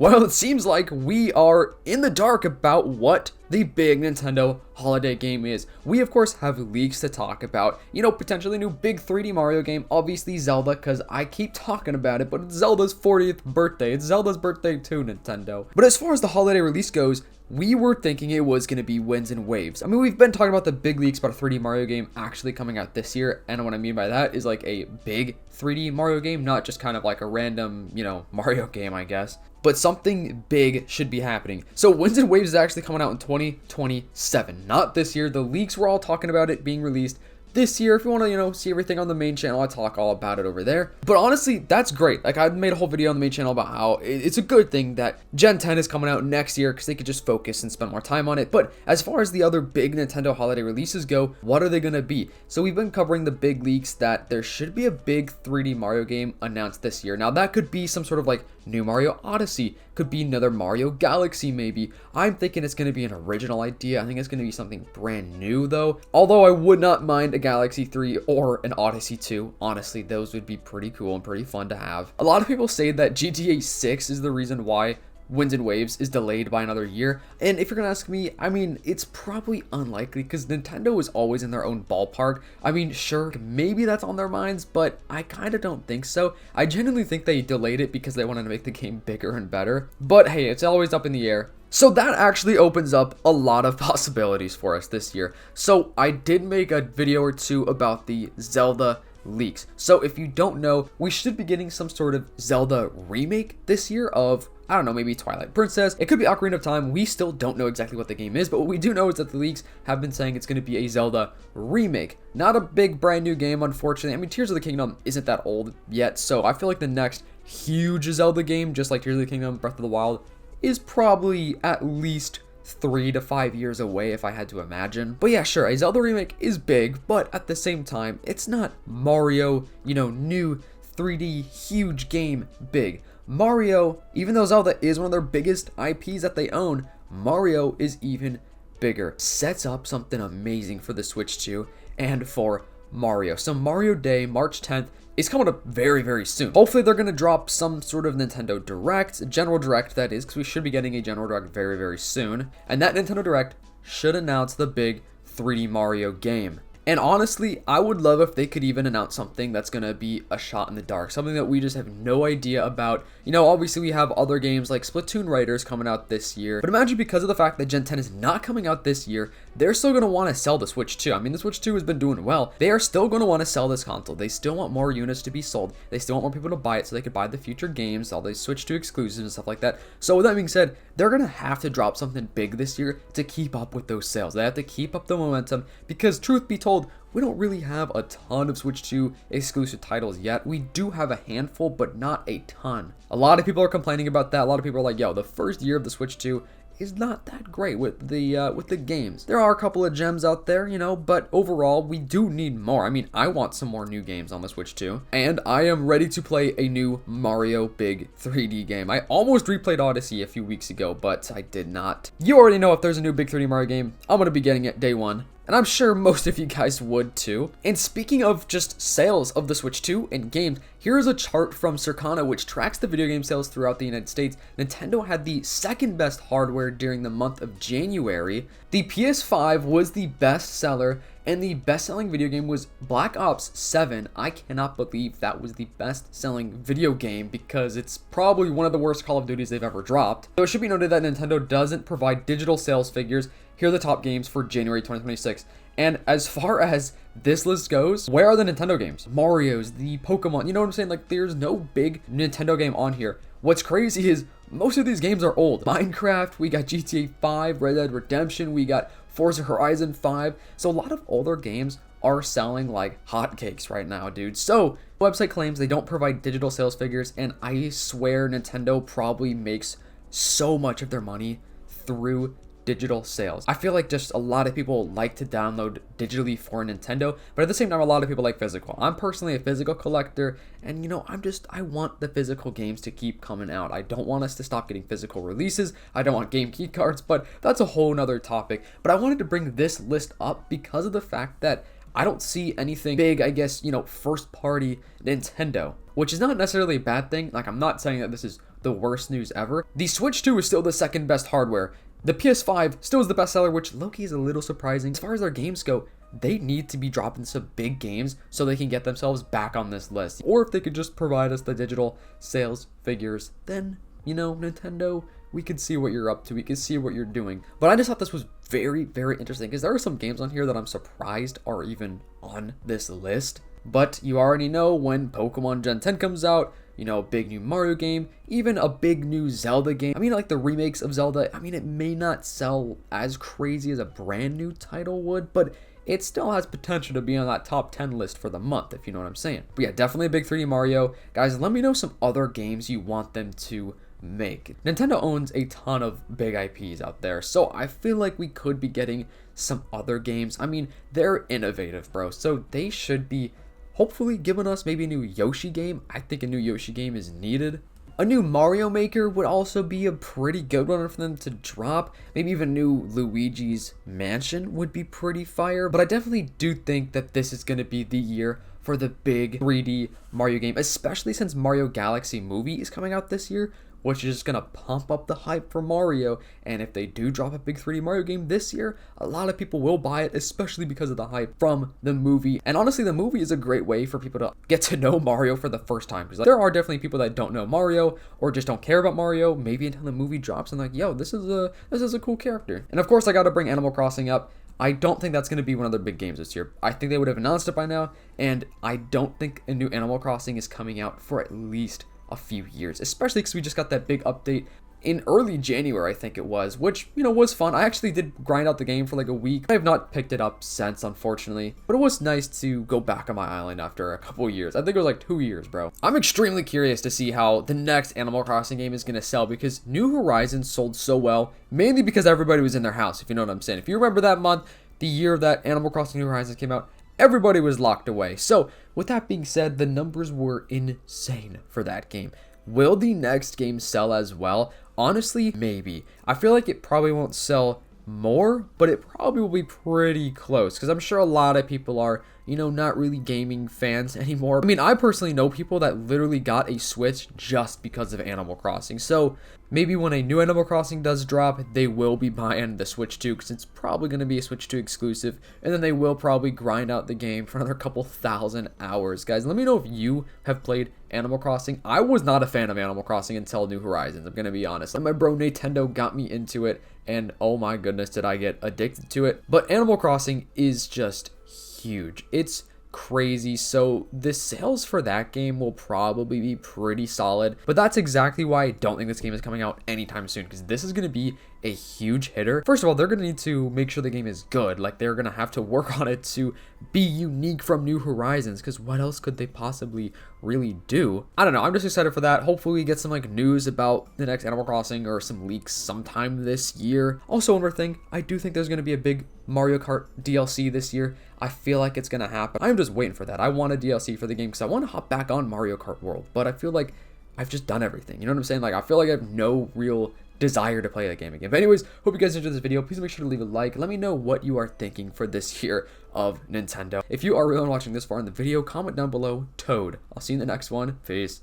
Well, it seems like we are in the dark about what the big Nintendo holiday game is. We, of course, have leaks to talk about. Potentially new big 3D Mario game. Obviously Zelda, because I keep talking about it, but it's Zelda's 40th birthday. It's Zelda's birthday too, Nintendo. But as far as the holiday release goes, we were thinking it was going to be Winds and Waves. I mean, we've been talking about the big leaks about a 3D Mario game actually coming out this year. And what I mean by that is like a big 3D Mario game, not just kind of like a random, Mario game, I guess. But something big should be happening. So Winds and Waves is actually coming out in 2027, not this year. The leaks were all talking about it being released this year. If you want to, see everything on the main channel, I talk all about it over there. But honestly, that's great. Like, I made a whole video on the main channel about how it's a good thing that Gen 10 is coming out next year because they could just focus and spend more time on it. But as far as the other big Nintendo holiday releases go, what are they going to be? So we've been covering the big leaks that there should be a big 3D Mario game announced this year. Now, that could be some sort of like new Mario Odyssey, could be another Mario Galaxy maybe. I'm thinking it's going to be an original idea. I think it's going to be something brand new though. Although I would not mind a Galaxy 3 or an Odyssey 2. Honestly, those would be pretty cool and pretty fun to have. A lot of people say that GTA 6 is the reason why Winds and Waves is delayed by another year. And if you're gonna ask me, I mean, it's probably unlikely because Nintendo is always in their own ballpark. I mean, sure, maybe that's on their minds, but I kind of don't think so. I genuinely think they delayed it because they wanted to make the game bigger and better. But hey, it's always up in the air. So that actually opens up a lot of possibilities for us this year. So I did make a video or two about the Zelda leaks. So if you don't know, we should be getting some sort of Zelda remake this year of, I don't know, maybe Twilight Princess. It could be Ocarina of Time. We still don't know exactly what the game is, but what we do know is that the leaks have been saying it's going to be a Zelda remake. Not a big brand new game, unfortunately. I mean, Tears of the Kingdom isn't that old yet, so I feel like the next huge Zelda game, just like Tears of the Kingdom, Breath of the Wild, is probably at least 3 to 5 years away if I had to imagine. But yeah, sure, a Zelda remake is big, but at the same time, it's not Mario, new 3D huge game big. Mario, even though Zelda is one of their biggest IPs that they own, Mario is even bigger. Sets up something amazing for the Switch 2 and for Mario. So Mario Day, March 10th, is coming up very, very soon. Hopefully they're going to drop some sort of Nintendo Direct, a General Direct that is, because we should be getting a General Direct very, very soon. And that Nintendo Direct should announce the big 3D Mario game. And honestly, I would love if they could even announce something that's going to be a shot in the dark. Something that we just have no idea about. Obviously we have other games like Splatoon Riders coming out this year. But imagine because of the fact that Gen 10 is not coming out this year, they're still going to want to sell the Switch 2. I mean, the Switch 2 has been doing well. They are still going to want to sell this console. They still want more units to be sold. They still want more people to buy it so they could buy the future games, all the Switch 2 exclusives and stuff like that. So with that being said, they're going to have to drop something big this year to keep up with those sales. They have to keep up the momentum because truth be told, we don't really have a ton of Switch 2 exclusive titles yet. We do have a handful, but not a ton. A lot of people are complaining about that. A lot of people are like, yo, the first year of the Switch 2 is not that great with the games. There are a couple of gems out there, but overall, we do need more. I mean, I want some more new games on the Switch 2, and I am ready to play a new Mario big 3D game. I almost replayed Odyssey a few weeks ago, but I did not. You already know if there's a new big 3D Mario game, I'm gonna be getting it day one. And I'm sure most of you guys would too. And speaking of just sales of the Switch 2 and games, here's a chart from Circana which tracks the video game sales throughout the United States. Nintendo had the second best hardware during the month of January. The PS5 was the best seller, and the best-selling video game was Black Ops 7. I cannot believe that was the best-selling video game because it's probably one of the worst Call of Duties they've ever dropped. So it should be noted that Nintendo doesn't provide digital sales figures. Here are the top games for January 2026. And as far as this list goes, where are the Nintendo games? Mario's, the Pokemon, you know what I'm saying? Like, there's no big Nintendo game on here. What's crazy is most of these games are old. Minecraft, we got GTA 5, Red Dead Redemption, we got Forza Horizon 5. So a lot of older games are selling like hotcakes right now, dude. So the website claims they don't provide digital sales figures, and I swear Nintendo probably makes so much of their money through digital sales. I feel like just a lot of people like to download digitally for Nintendo, but at the same time, a lot of people like physical. I'm personally a physical collector, and I want the physical games to keep coming out. I don't want us to stop getting physical releases. I don't want game key cards, but that's a whole nother topic. But I wanted to bring this list up because of the fact that I don't see anything big, I guess, first party Nintendo, which is not necessarily a bad thing. Like, I'm not saying that this is the worst news ever. The Switch 2 is still the second best hardware. The PS5 still is the best seller, which low-key is a little surprising. As far as their games go, they need to be dropping some big games so they can get themselves back on this list. Or if they could just provide us the digital sales figures, then, you know, Nintendo, we could see what you're up to. We could see what you're doing. But I just thought this was very, very interesting because there are some games on here that I'm surprised are even on this list. But you already know when Pokemon Gen 10 comes out, you know, a big new Mario game, even a big new Zelda game. I mean, like the remakes of Zelda, I mean, it may not sell as crazy as a brand new title would, but it still has potential to be on that top 10 list for the month, if you know what I'm saying. But yeah, definitely a big 3D Mario. Guys, let me know some other games you want them to make. Nintendo owns a ton of big IPs out there, so I feel like we could be getting some other games. I mean, they're innovative, bro, so they should be hopefully giving us maybe a new Yoshi game. I think a new Yoshi game is needed. A new Mario Maker would also be a pretty good one for them to drop. Maybe even new Luigi's Mansion would be pretty fire. But I definitely do think that this is going to be the year for the big 3D Mario game, especially since Mario Galaxy movie is coming out this year, which is just going to pump up the hype for Mario. And if they do drop a big 3D Mario game this year, a lot of people will buy it, especially because of the hype from the movie. And honestly, the movie is a great way for people to get to know Mario for the first time. Because there are definitely people that don't know Mario or just don't care about Mario, maybe until the movie drops and like, yo, this is a cool character. And of course, I got to bring Animal Crossing up. I don't think that's going to be one of their big games this year. I think they would have announced it by now, and I don't think a new Animal Crossing is coming out for at least a few years, especially because we just got that big update in early January, I think it was, which, you know, was fun. I actually did grind out the game for like a week. I have not picked it up since, unfortunately, but it was nice to go back on my island after a couple years. I think it was like 2 years, bro. I'm extremely curious to see how the next Animal Crossing game is going to sell because New Horizons sold so well, mainly because everybody was in their house, if you know what I'm saying. If you remember that month, the year that Animal Crossing New Horizons came out, everybody was locked away. So with that being said, the numbers were insane for that game. Will the next game sell as well? Honestly, maybe. I feel like it probably won't sell more, but it probably will be pretty close because I'm sure a lot of people are, you know, not really gaming fans anymore. I mean, I personally know people that literally got a Switch just because of Animal Crossing. So maybe when a new Animal Crossing does drop, they will be buying the Switch 2 because it's probably going to be a Switch 2 exclusive. And then they will probably grind out the game for another couple thousand hours. Guys, let me know if you have played Animal Crossing. I was not a fan of Animal Crossing until New Horizons, I'm going to be honest. My bro Nintendo got me into it, and oh my goodness, did I get addicted to it. But Animal Crossing is just huge. It's crazy. So the sales for that game will probably be pretty solid, but that's exactly why I don't think this game is coming out anytime soon, because this is going to be a huge hitter. First of all, they're going to need to make sure the game is good. Like, they're going to have to work on it to be unique from New Horizons, because what else could they possibly really do? I don't know. I'm just excited for that. Hopefully we get some like news about the next Animal Crossing or some leaks sometime this year. Also, one more thing, I do think there's going to be a big Mario Kart DLC this year. I feel like it's going to happen. I'm just waiting for that. I want a DLC for the game because I want to hop back on Mario Kart World, but I feel like I've just done everything. You know what I'm saying? Like, I feel like I have no real desire to play that game again. But anyways, hope you guys enjoyed this video. Please make sure to leave a like. Let me know what you are thinking for this year of Nintendo. If you are really watching this far in the video, comment down below Toad. I'll see you in the next one. Peace.